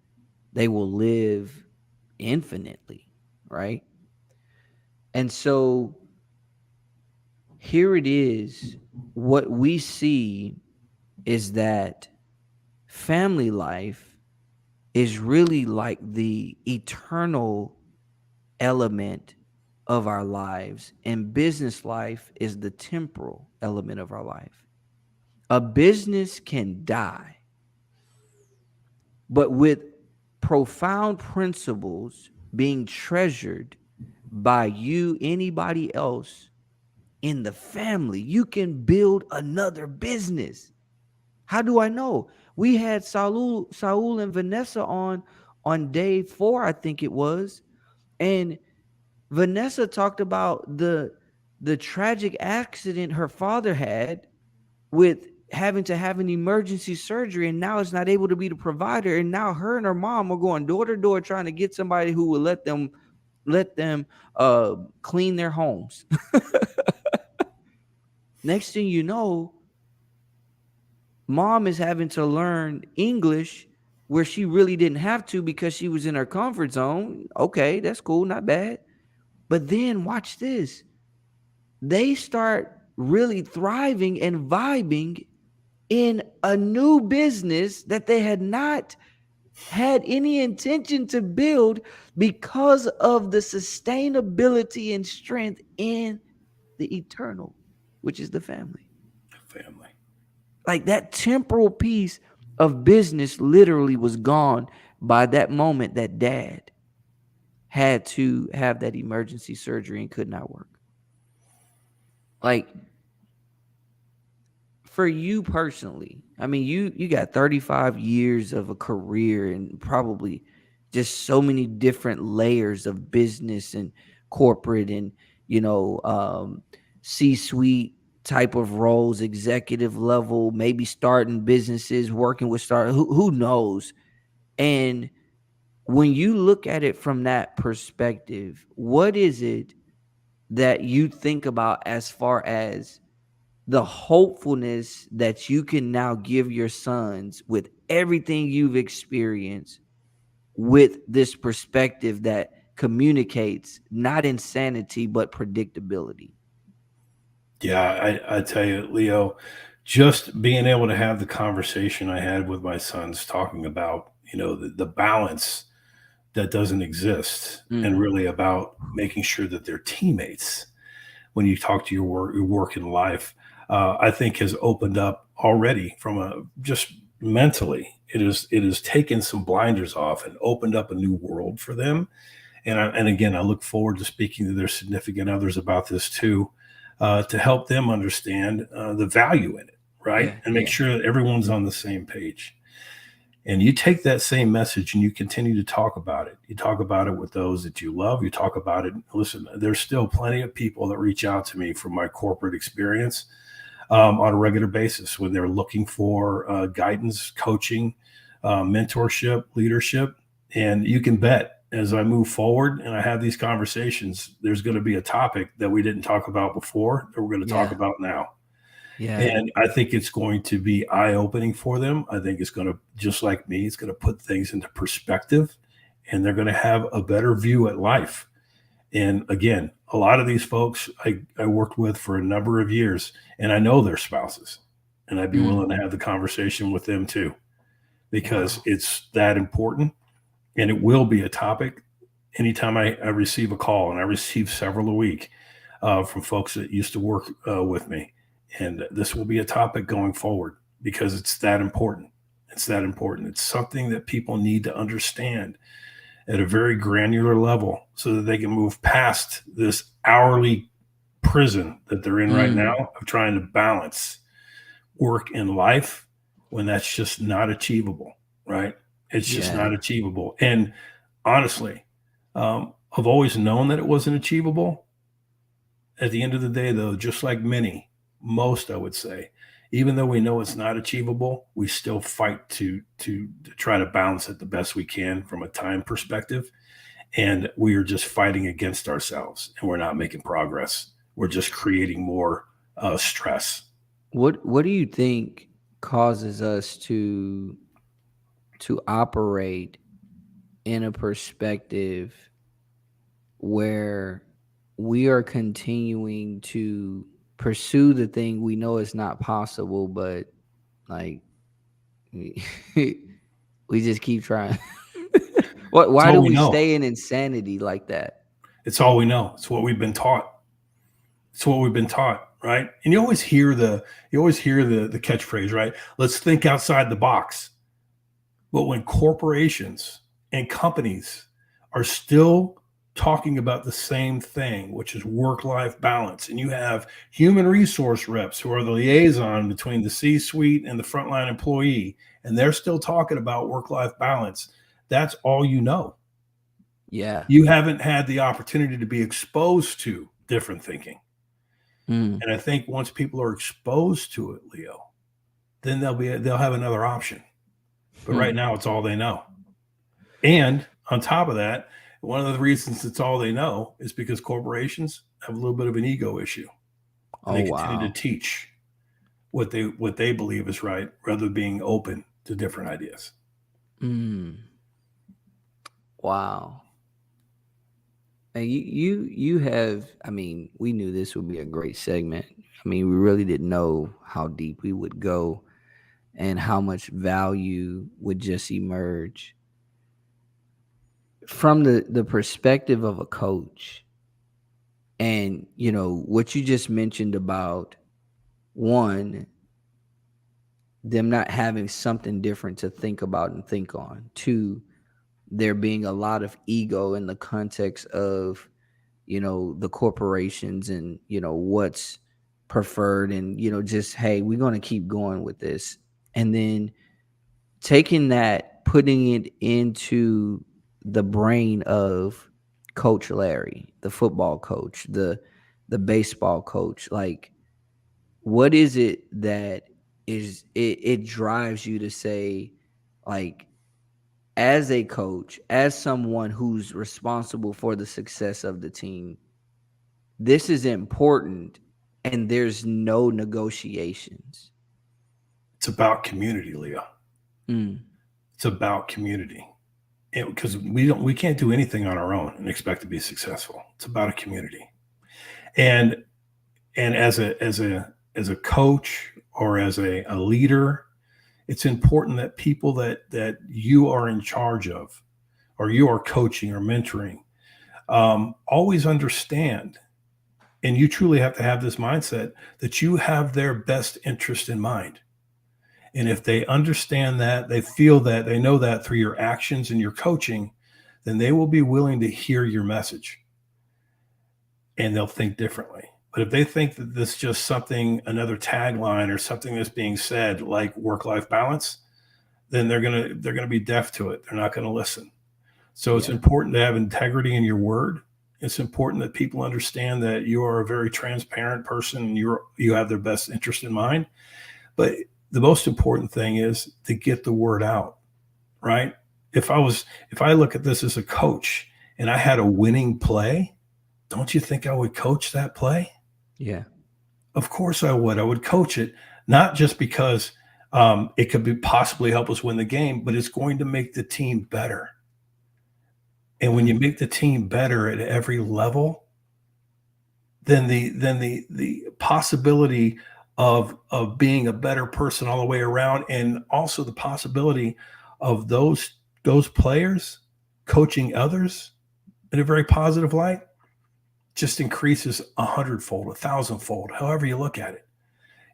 they will live infinitely, right? And so here it is. What we see is that family life is really like the eternal element of our lives, and business life is the temporal element of our life. A business can die, but with profound principles being treasured by you, anybody else in the family, you can build another business. How do I know? We had Saul and Vanessa on day 4, I think it was, and Vanessa talked about the tragic accident her father had with having to have an emergency surgery, and now is not able to be the provider, and now her and her mom are going door to door trying to get somebody who will let them clean their homes. Next thing you know, mom is having to learn English where she really didn't have to because she was in her comfort zone. Okay, that's cool, not bad. But then watch this. They start really thriving and vibing in a new business that they had not had any intention to build because of the sustainability and strength in the eternal, which is the family. Family. Like that temporal piece of business literally was gone by that moment that dad had to have that emergency surgery and could not work. Like for you personally, I mean, you got 35 years of a career and probably just so many different layers of business and corporate and C-suite type of roles, executive level, maybe starting businesses, working with who knows. And when you look at it from that perspective, what is it that you think about as far as the hopefulness that you can now give your sons with everything you've experienced, with this perspective that communicates not insanity but predictability? Yeah, I tell you, Leo, just being able to have the conversation I had with my sons talking about, the balance that doesn't exist, and Mm, really about making sure that they're teammates when you talk to your work in life, I think has opened up already from a just mentally. It has taken some blinders off and opened up a new world for them. And again, I look forward to speaking to their significant others about this too, to help them understand the value in it, right? yeah, And make yeah. sure that everyone's on the same page. And you take that same message and you continue to talk about it. You talk about it with those that you love. You talk about it. Listen, there's still plenty of people that reach out to me from my corporate experience, on a regular basis when they're looking for guidance, coaching, mentorship, leadership. And you can bet as I move forward and I have these conversations, there's going to be a topic that we didn't talk about before that we're going to talk Yeah, about now. yeah. And I think it's going to be eye opening for them. I think it's going to, just like me, it's going to put things into perspective, and they're going to have a better view at life. And again, a lot of these folks I worked with for a number of years, and I know their spouses, and I'd be Mm, willing to have the conversation with them too, because wow. it's that important. And it will be a topic anytime I receive a call, and I receive several a week from folks that used to work with me. And this will be a topic going forward because it's that important. It's that important. It's something that people need to understand at a very granular level so that they can move past this hourly prison that they're in right now Mm, of trying to balance work and life when that's just not achievable, right? It's just yeah. not achievable. And honestly, I've always known that it wasn't achievable. At the end of the day, though, just like many, most I would say, even though we know it's not achievable, we still fight to try to balance it the best we can from a time perspective. And we are just fighting against ourselves, and we're not making progress. We're just creating more stress. What do you think causes us to operate in a perspective where we are continuing to pursue the thing we know is not possible, but like we, we just keep trying? What? It's Why all do we we know. stay in insanity like that? It's all we know. It's what we've been taught. It's what we've been taught, right? And you always hear the catchphrase, right? Let's think outside the box. But when corporations and companies are still talking about the same thing, which is work life balance, and you have human resource reps who are the liaison between the C suite and the frontline employee, and they're still talking about work life balance, that's all you know. Yeah. You haven't had the opportunity to be exposed to different thinking. Mm, And I think once people are exposed to it, Leo, then they'll have another option. But right hmm. now, it's all they know. And on top of that, one of the reasons it's all they know is because corporations have a little bit of an ego issue, and Oh they continue to wow. teach what they believe is right, rather than being open to different ideas. Mm, wow. And you have, I mean, we knew this would be a great segment. I mean, we really didn't know how deep we would go and how much value would just emerge from the perspective of a coach. And what you just mentioned about, one, them not having something different to think about and think on. Two, there being a lot of ego in the context of the corporations and what's preferred, and just, hey, we're going to keep going with this. And then taking that, putting it into the brain of Coach Larry, the football coach, the baseball coach. Like, what is it that it drives you to say, like, as a coach, as someone who's responsible for the success of the team, this is important and there's no negotiations? It's about community, Leo. Mm, It's about community. Because we can't do anything on our own and expect to be successful. It's about a community. And as a coach or as a leader, it's important that people that you are in charge of or you are coaching or mentoring always understand, and you truly have to have this mindset that you have their best interest in mind. And if they understand that, they feel that, they know that through your actions and your coaching, then they will be willing to hear your message and they'll think differently. But if they think that this is just something, another tagline or something that's being said like work-life balance, then they're gonna be deaf to it. They're not gonna listen. So it's yeah. important to have integrity in your word. It's important that people understand that you are a very transparent person and you have their best interest in mind. But the most important thing is to get the word out, right? If I look at this as a coach and I had a winning play, don't you think I would coach that play? Yeah. Of course I would. I would coach it, not just because it could be possibly help us win the game, but it's going to make the team better. And when you Mm, make the team better at every level, then the possibility of being a better person all the way around, and also the possibility of those players coaching others in a very positive light just increases 100-fold, 1,000-fold, however you look at it.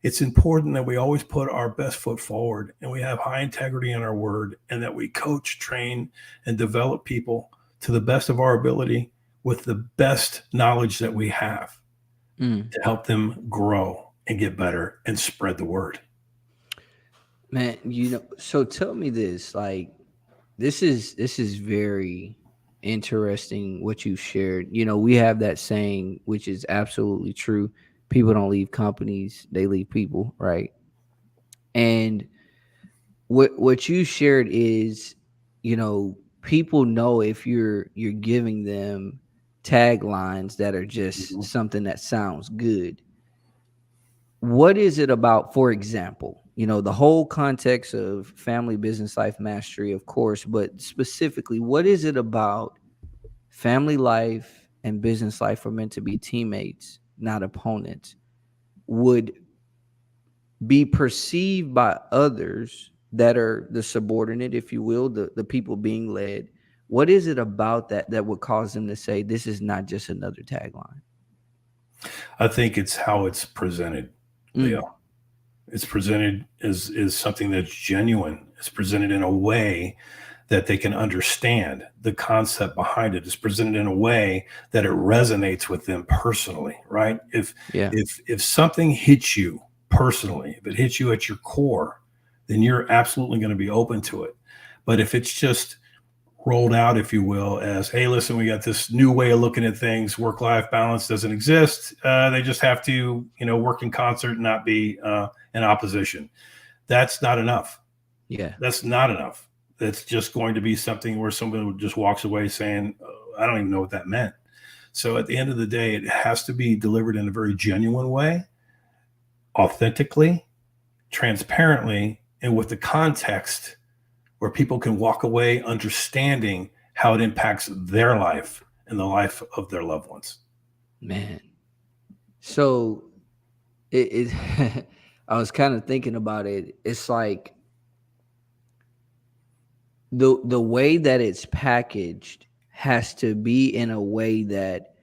It's important that we always put our best foot forward and we have high integrity in our word and that we coach, train, and develop people to the best of our ability with the best knowledge that we have mm. to help them grow and get better and spread the word. Man, so tell me this, like, this is very interesting what you shared. We have that saying, which is absolutely true. People don't leave companies, they leave people, right? And what you shared is, people know if you're giving them taglines that are just Mhm. something that sounds good. What is it about, for example, the whole context of family, business, life mastery, of course, but specifically, what is it about family life and business life are meant to be teammates, not opponents, would be perceived by others that are the subordinate, if you will, the people being led? What is it about that would cause them to say this is not just another tagline? I think it's how it's presented, Leo. Mm, It's presented as something that's genuine. It's presented in a way that they can understand the concept behind it. It's presented in a way that it resonates with them personally, right? If yeah. if something hits you personally, if it hits you at your core, then you're absolutely going to be open to it. But if it's just rolled out, if you will, as, hey, listen, we got this new way of looking at things. Work-life balance doesn't exist. They just have to, work in concert and not be in opposition. That's not enough. Yeah. That's not enough. That's just going to be something where somebody just walks away saying, I don't even know what that meant. So at the end of the day, it has to be delivered in a very genuine way, authentically, transparently, and with the context where people can walk away understanding how it impacts their life and the life of their loved ones. Man. So I was kind of thinking about it. It's like the way that it's packaged has to be in a way that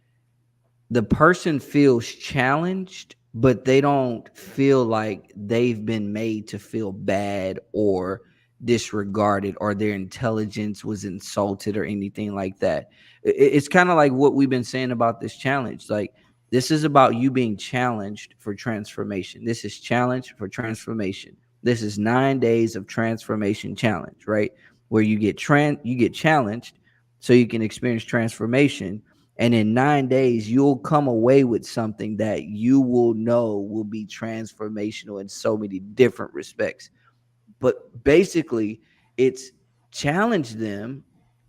the person feels challenged, but they don't feel like they've been made to feel bad or disregarded or their intelligence was insulted or anything like that. It's kind of like what we've been saying about this challenge. Like, this is about you being challenged for transformation. This is challenge for transformation. This is 9 days of transformation challenge, right? Where you get challenged so you can experience transformation. And in 9 days, you'll come away with something that you will know will be transformational in so many different respects. But basically, it's challenge them,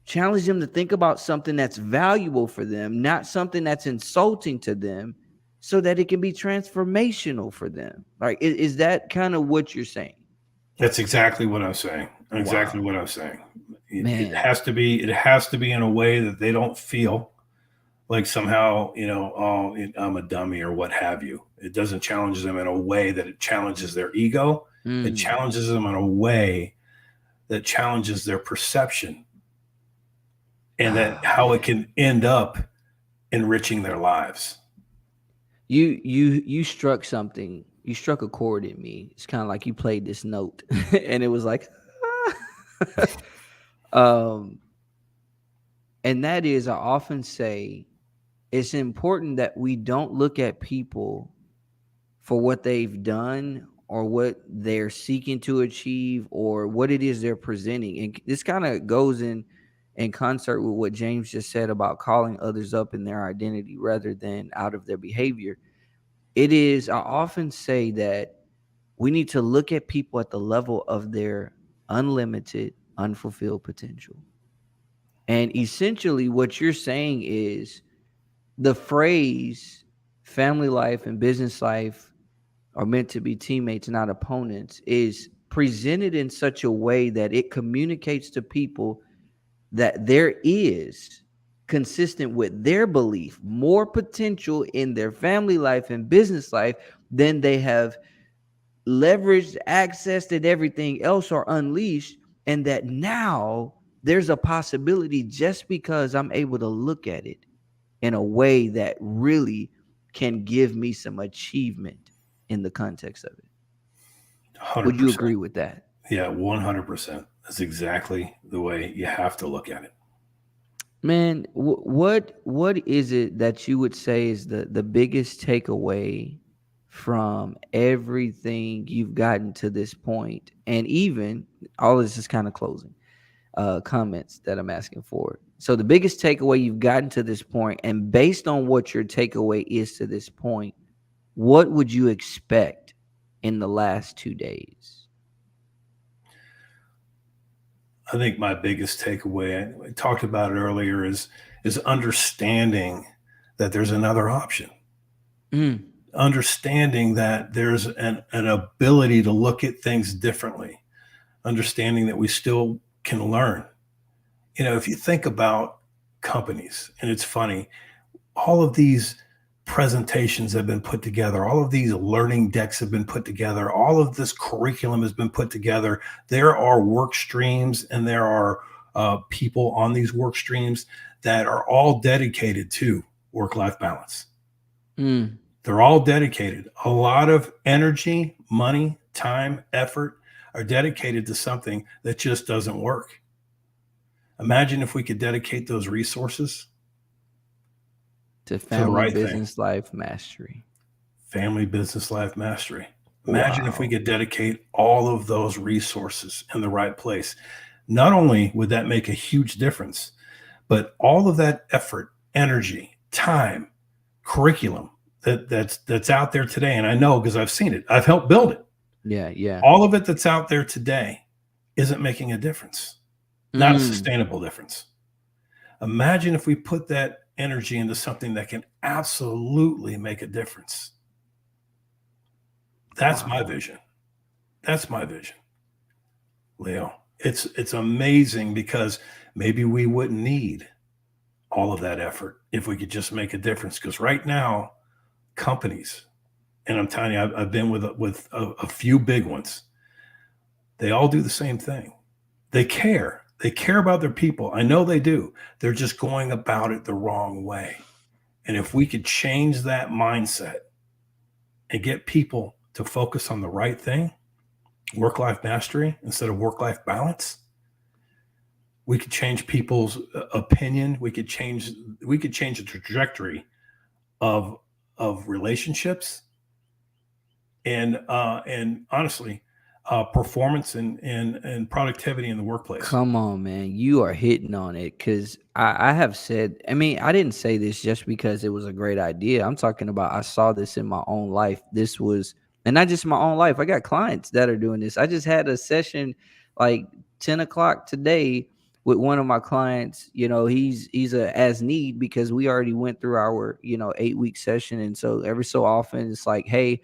challenge them to think about something that's valuable for them, not something that's insulting to them, so that it can be transformational for them. Like, is that kind of what you're saying? That's exactly what I'm saying. Exactly Wow, what I'm saying. It man. has to be. It has to be in a way that they don't feel like somehow, oh, I'm a dummy or what have you. It doesn't challenge them in a way that it challenges their ego. It Mm. challenges them in a way that challenges their perception, and that Oh, how it man. can end up enriching their lives. You struck something. You struck a chord in me. It's kind of like you played this note, and it was like, um, and that is, I often say, it's important that we don't look at people for what they've done or what they're seeking to achieve or what it is they're presenting. And this kind of goes in concert with what James just said about calling others up in their identity rather than out of their behavior. It is, I often say that we need to look at people at the level of their unlimited, unfulfilled potential. And essentially, what you're saying is the phrase family life and business life are meant to be teammates, not opponents, is presented in such a way that it communicates to people that there is, consistent with their belief, more potential in their family life and business life than they have leveraged, accessed, and everything else or unleashed. And that now there's a possibility just because I'm able to look at it in a way that really can give me some achievement in the context of it. Hundred Would you percent. agree with that? Yeah, 100%. That's exactly the way you have to look at it. Man, what is it that you would say is the biggest takeaway from everything you've gotten to this point? And even all this is kind of closing comments that I'm asking for. So the biggest takeaway you've gotten to this point, and based on what your takeaway is to this point, what would you expect in the last 2 days? I think my biggest takeaway, I talked about it earlier, is understanding that there's another option. Mm. Understanding that there's an ability to look at things differently. Understanding that we still can learn. If you think about companies, and it's funny, all of these presentations have been put together, all of these learning decks have been put together, all of this curriculum has been put together. There are work streams and there are people on these work streams that are all dedicated to work life balance. Mm. They're all dedicated. A lot of energy, money, time, effort are dedicated to something that just doesn't work. Imagine if we could dedicate those resources To to the family right thing. business life mastery. Family business life mastery. Imagine if we Wow. could dedicate all of those resources in the right place. Not only would that make a huge difference, but all of that effort, energy, time, curriculum that's out there today, and I know because I've seen it, I've helped build it. Yeah, yeah. All of it that's out there today isn't making a difference, not a Mm. sustainable difference. Imagine if we put that energy into something that can absolutely make a difference. That's my Wow. vision. That's my vision, Leo. It's amazing because maybe we wouldn't need all of that effort if we could just make a difference. Because right now, companies, and I'm telling you, I've been with a few big ones. They all do the same thing. They care. They care about their people. I know they do. They're just going about it the wrong way. And if we could change that mindset and get people to focus on the right thing, work life mastery instead of work life balance, we could change people's opinion. We could change the trajectory of relationships. And honestly, performance and productivity in the workplace. Come on, man. You are hitting on it because I have said, I mean, I didn't say this just because it was a great idea. I'm talking about I saw this in my own life. This was, and not just my own life. I got clients that are doing this. I just had a session like 10 o'clock today with one of my clients. You know, he's a as need because we already went through our, 8-week session. And so every so often it's like, hey,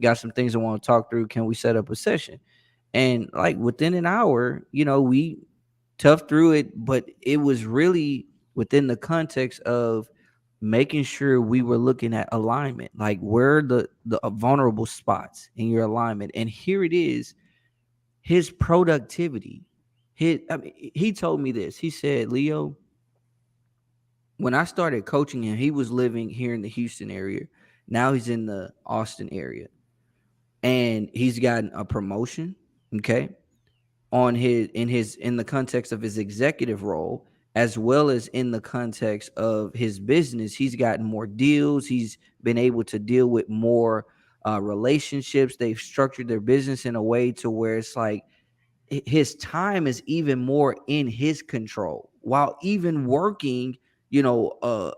got some things I want to talk through. Can we set up a session? And like within an hour, we tough through it, but it was really within the context of making sure we were looking at alignment, like where the vulnerable spots in your alignment. And here it is, his productivity. He told me this. He said, Leo, when I started coaching him, he was living here in the Houston area. Now he's in the Austin area, and he's gotten a promotion. Okay, on in the context of his executive role, as well as in the context of his business. He's gotten more deals. He's been able to deal with more relationships. They've structured their business in a way to where it's like his time is even more in his control while even working, you know uh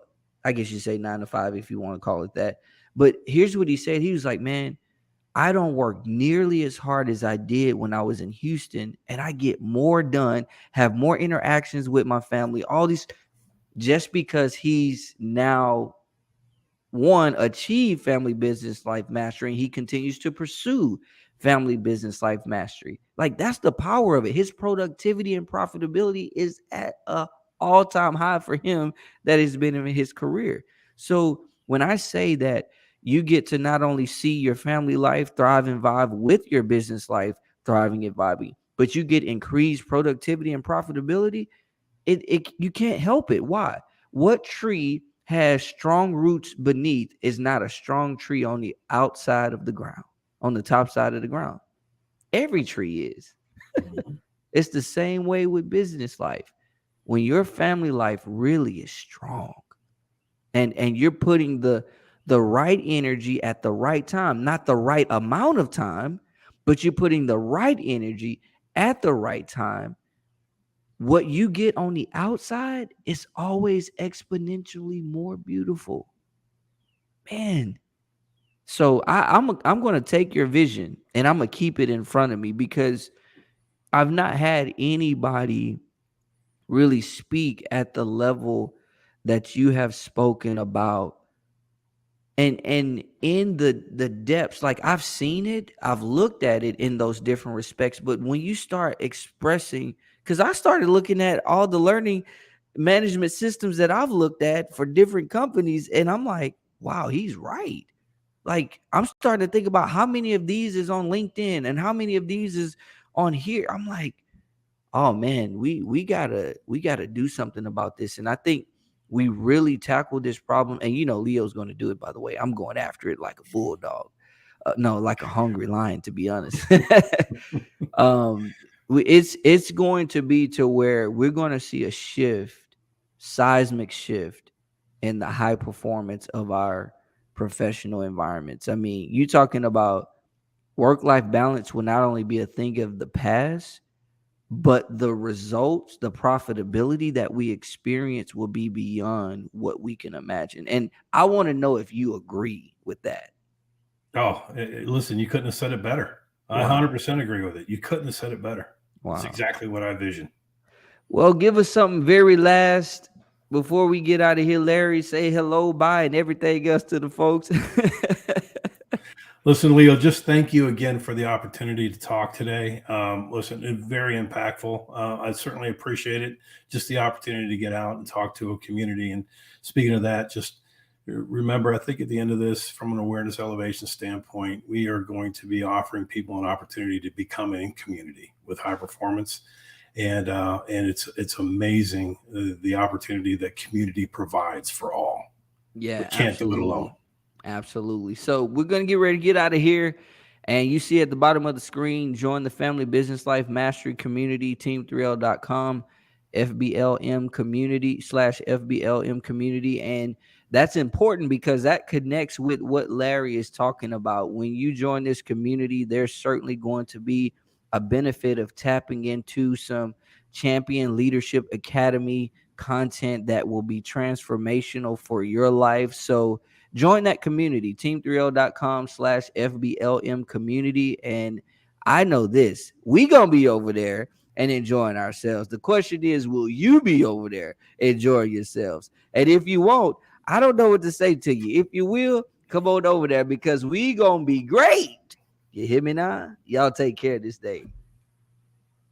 I guess you say 9 to 5 if you want to call it that. But here's what he said. He was like, man, I don't work nearly as hard as I did when I was in Houston, and I get more done, have more interactions with my family, all these, just because he's now one, achieve family business life mastery, and he continues to pursue family business life mastery. Like, that's the power of it. His productivity and profitability is at a all-time high for him that has been in his career. So when I say that you get to not only see your family life thrive and vibe with your business life thriving and vibing, but you get increased productivity and profitability, it you can't help it. Why? What tree has strong roots beneath is not a strong tree on the outside of the ground, on the top side of the ground? Every tree is. Mhm. It's the same way with business life. When your family life really is strong, and you're putting the right energy at the right time, not the right amount of time, but you're putting the right energy at the right time, what you get on the outside is always exponentially more beautiful, man. So I'm going to take your vision and I'm going to keep it in front of me, because I've not had anybody really speak at the level that you have spoken about, and in the depths. Like, I've seen it, I've looked at it in those different respects, but when you start expressing, because I started looking at all the learning management systems that I've looked at for different companies, and I'm like, wow, he's right. Like, I'm starting to think about how many of these is on LinkedIn and how many of these is on here. I'm like, oh man, we gotta do something about this. And I think we really tackled this problem. And Leo's going to do it. By the way, I'm going after it like a bulldog. No, like a hungry lion, to be honest. um, it's going to be to where we're going to see a shift, seismic shift in the high performance of our professional environments. I mean, you talking about work life balance will not only be a thing of the past, but the results, the profitability that we experience will be beyond what we can imagine. And I want to know if you agree with that. Oh, listen, you couldn't have said it better. I Wow. 100% agree with it. You couldn't have said it better. It's Wow. exactly what I vision. Well, give us something very last before we get out of here, Larry. Say hello, bye, and everything else to the folks. Listen, Leo, just thank you again for the opportunity to talk today. Listen, it's very impactful. I certainly appreciate it. Just the opportunity to get out and talk to a community. And speaking of that, just remember, I think at the end of this, from an awareness elevation standpoint, we are going to be offering people an opportunity to become in community with high performance. And it's amazing the opportunity that community provides for all. We Yeah, can't do it alone. absolutely. Absolutely. So we're going to get ready to get out of here. And you see at the bottom of the screen, join the Family Business Life Mastery Community, team3l.com, FBLM community /FBLM community. And that's important because that connects with what Larry is talking about. When you join this community, there's certainly going to be a benefit of tapping into some Champion Leadership Academy content that will be transformational for your life. So join that community, team3l.com/FBLM community. And I know this, we going to be over there and enjoying ourselves. The question is, will you be over there enjoying yourselves? And if you won't, I don't know what to say to you. If you will, come on over there because we going to be great. You hear me now? Y'all take care this day.